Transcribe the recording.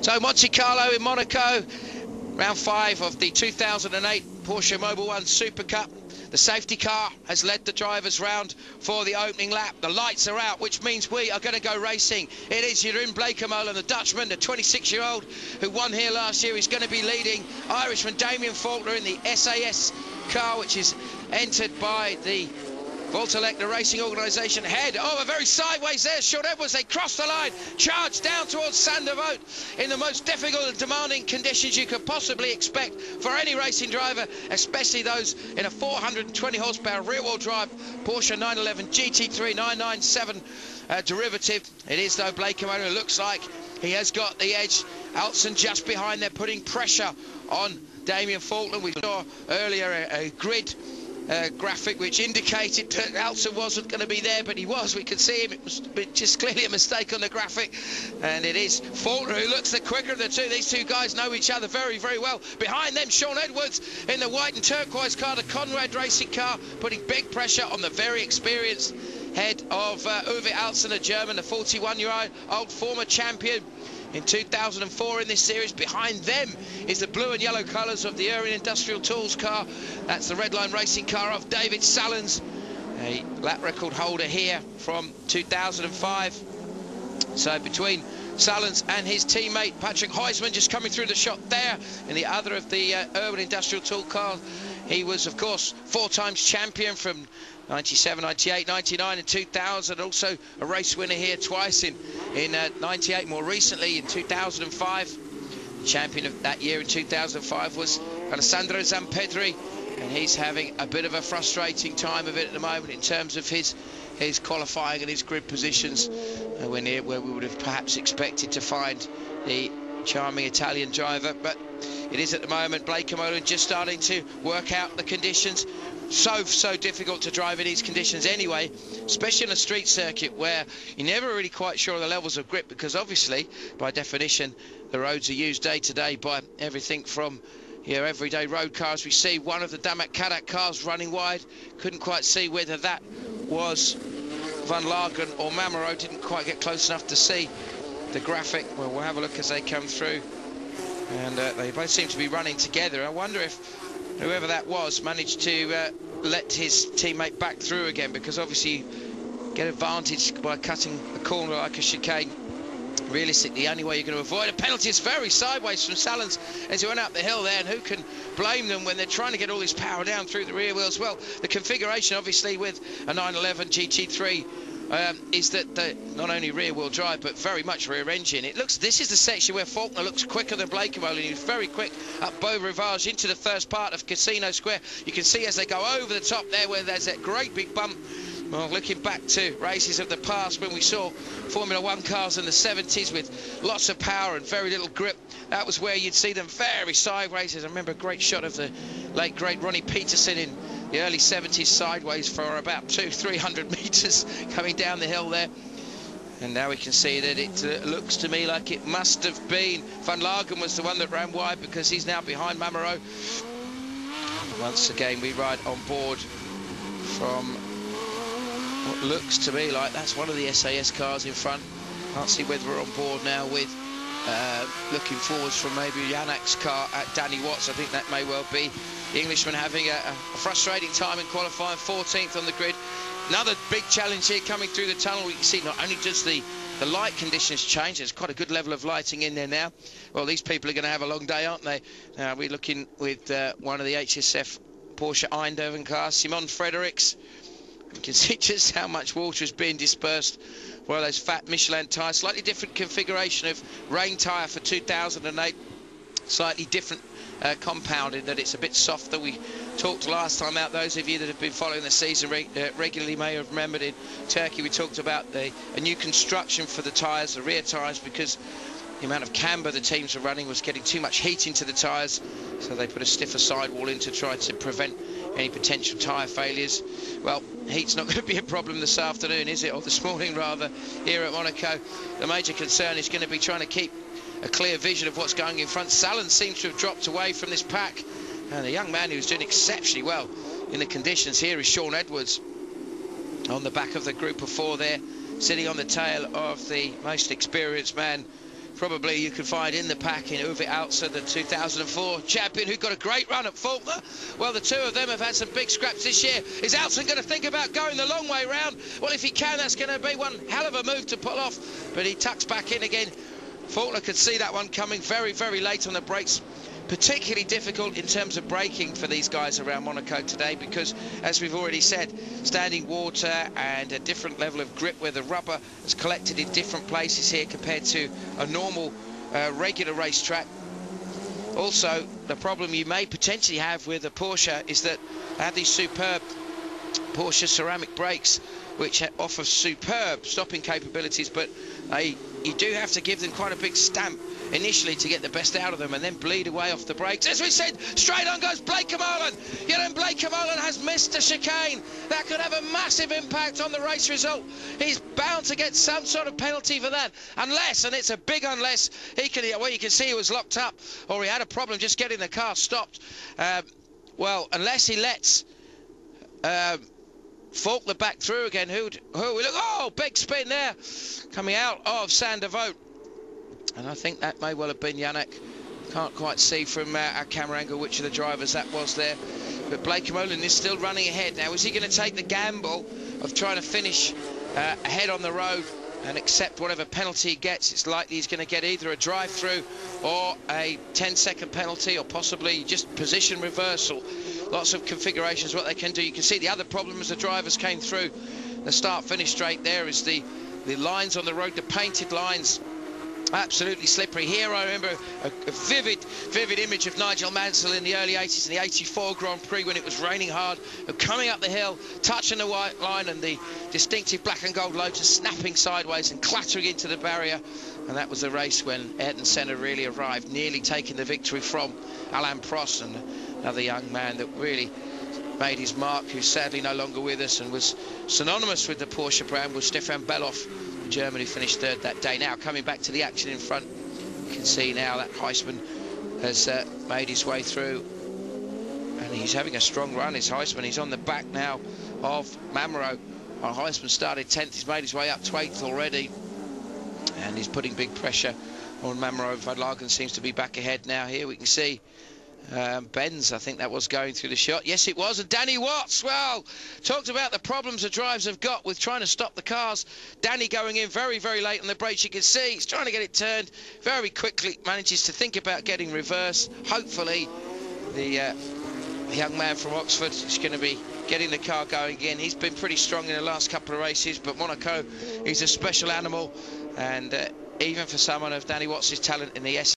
So Monte Carlo in Monaco, round 5 of the 2008 Porsche Mobil 1 Super Cup. The safety car has led the drivers round for the opening lap. The lights are out, which means we are going to go racing. It is Jeroen Bleekemolen, the Dutchman, the 26-year-old who won here last year. He's going to be leading Irishman Damien Faulkner in the SAS car, which is entered by the Voltalec, the racing organisation. Head over very sideways there. Sean Edwards, they cross the line, charge down towards Sandervoort in the most difficult and demanding conditions you could possibly expect for any racing driver, especially those in a 420 horsepower rear-wheel drive Porsche 911 GT3 997 derivative. It is though Bleekemolen, who looks like he has got the edge. Alson just behind there, putting pressure on Damien Faulkner. We saw earlier a grid graphic which indicated that Alson wasn't going to be there, but he was. We could see him. It was just clearly a mistake on the graphic, and it is Faulkner who looks the quicker of the two. These two guys know each other very, very well. Behind them, Sean Edwards in the white and turquoise car, the Conrad racing car, putting big pressure on the very experienced head of Uwe Alson, a German, the 41-year-old former champion in 2004 in this series. Behind them is the blue and yellow colours of the Urban Industrial Tools car. That's the Redline racing car of David Salons, a lap record holder here from 2005. So between Salons and his teammate Patrick Huisman, just coming through the shot there in the other of the Urban Industrial Tool cars. He was, of course, 4 times champion from 97, 98, 99 and 2000. Also a race winner here twice in 98, more recently in 2005. Champion of that year in 2005 was Alessandro Zampedri, and he's having a bit of a frustrating time of it at the moment in terms of his qualifying and his grid positions, where we would have perhaps expected to find the charming Italian driver. But it is at the moment Bleekemolen just starting to work out the conditions. So difficult to drive in these conditions anyway, especially on a street circuit where you're never really quite sure of the levels of grip, because obviously by definition the roads are used day to day by everything from everyday road cars. We see one of the Damat Kadak cars running wide. Couldn't quite see whether that was Van Lagen or Mamero. Didn't quite get close enough to see the graphic. Well, we'll have a look as they come through, and they both seem to be running together. I wonder if whoever that was managed to let his teammate back through again, because obviously you get advantage by cutting a corner like a chicane. Realistically, the only way you're going to avoid a penalty is very sideways from Salons as he went up the hill there, and who can blame them when they're trying to get all this power down through the rear wheels? Well, the configuration obviously with a 911 GT3 is that not only rear wheel drive but very much rear engine. This is the section where Faulkner looks quicker than Bleekemolen. He was very quick up Beau Rivage into the first part of Casino Square. You can see as they go over the top there where there's that great big bump. Well, looking back to races of the past when we saw Formula 1 cars in the 70s with lots of power and very little grip, that was where you'd see them very sideways. I remember a great shot of the late great Ronnie Peterson in the early 70s sideways for about 200-300 metres coming down the hill there. And now we can see that it looks to me like it must have been Van Lagen was the one that ran wide, because he's now behind Mamero. Once again we ride on board from what looks to me like that's one of the SAS cars in front. Can't see whether we're on board now with looking forwards from maybe Yannick's car at Danny Watts. I think that may well be the Englishman having a frustrating time in qualifying, 14th on the grid. Another big challenge here coming through the tunnel. We can see not only does the light conditions change, there's quite a good level of lighting in there now. Well, these people are going to have a long day, aren't they? We're looking with one of the HSF Porsche Eindhoven cars, Simon Fredericks. You can see just how much water is being dispersed. Well, those fat Michelin tyres, slightly different configuration of rain tyre for 2008, slightly different compound in that it's a bit softer. We talked last time out, those of you that have been following the season regularly may have remembered in Turkey we talked about a new construction for the tyres, the rear tyres, because the amount of camber the teams were running was getting too much heat into the tyres, so they put a stiffer sidewall in to try to prevent any potential tyre failures. Well, heat's not going to be a problem this afternoon, is it? Or this morning rather, here at Monaco. The major concern is going to be trying to keep a clear vision of what's going in front. Salons seems to have dropped away from this pack, and the young man who's doing exceptionally well in the conditions here is Sean Edwards on the back of the group of 4 there, sitting on the tail of the most experienced man probably you could find in the pack in Uwe Alzer, the 2004 champion, who got a great run at Faulkner. Well, the two of them have had some big scraps this year. Is Alzer going to think about going the long way round? Well, if he can, that's going to be one hell of a move to pull off, but he tucks back in again. Faulkner could see that one coming very, very late on the brakes. Particularly difficult in terms of braking for these guys around Monaco today, because, as we've already said, standing water and a different level of grip where the rubber is collected in different places here compared to a normal regular racetrack. Also, the problem you may potentially have with a Porsche is that they have these superb Porsche ceramic brakes which offer superb stopping capabilities, but you do have to give them quite a big stamp initially to get the best out of them, and then bleed away off the brakes. As we said, straight on goes Blake Camolan. Blake Camolan has missed a chicane. That could have a massive impact on the race result. He's bound to get some sort of penalty for that, unless, and it's a big unless, he can, well, you can see he was locked up, or he had a problem just getting the car stopped. Well, unless he lets Faulkner back through again, who we look, oh, big spin there, coming out of Sander Vogt. And I think that may well have been Yannick. Can't quite see from our camera angle which of the drivers that was there. But Blake Camolan is still running ahead. Now, is he going to take the gamble of trying to finish ahead on the road and accept whatever penalty he gets? It's likely he's going to get either a drive-through or a 10-second penalty, or possibly just position reversal. Lots of configurations what they can do. You can see the other problem as the drivers came through the start-finish straight there is the lines on the road, the painted lines. Absolutely slippery. Here I remember a vivid image of Nigel Mansell in the early 80s, in the 84 Grand Prix, when it was raining hard, coming up the hill, touching the white line, and the distinctive black and gold Lotus snapping sideways and clattering into the barrier. And that was the race when Ayrton Senna really arrived, nearly taking the victory from Alain Prost, and another young man that really made his mark, who's sadly no longer with us and was synonymous with the Porsche brand, was Stefan Bellof. Germany finished third that day. Now coming back to the action in front, you can see now that Heisman has made his way through, and he's having a strong run. Is Heisman? He's on the back now of Mamro. Heisman started 10th, he's made his way up to 8th already, and he's putting big pressure on Mamro. Van Lagen seems to be back ahead now. Here we can see Benz, I think that was going through the shot. Yes, it was. And Danny Watts, well, talked about the problems the drivers have got with trying to stop the cars. Danny going in very, very late on the brakes. You can see he's trying to get it turned very quickly, manages to think about getting reverse. Hopefully, the young man from Oxford is going to be getting the car going again. He's been pretty strong in the last couple of races, but Monaco, he's a special animal, and even for someone of Danny Watts' talent in the S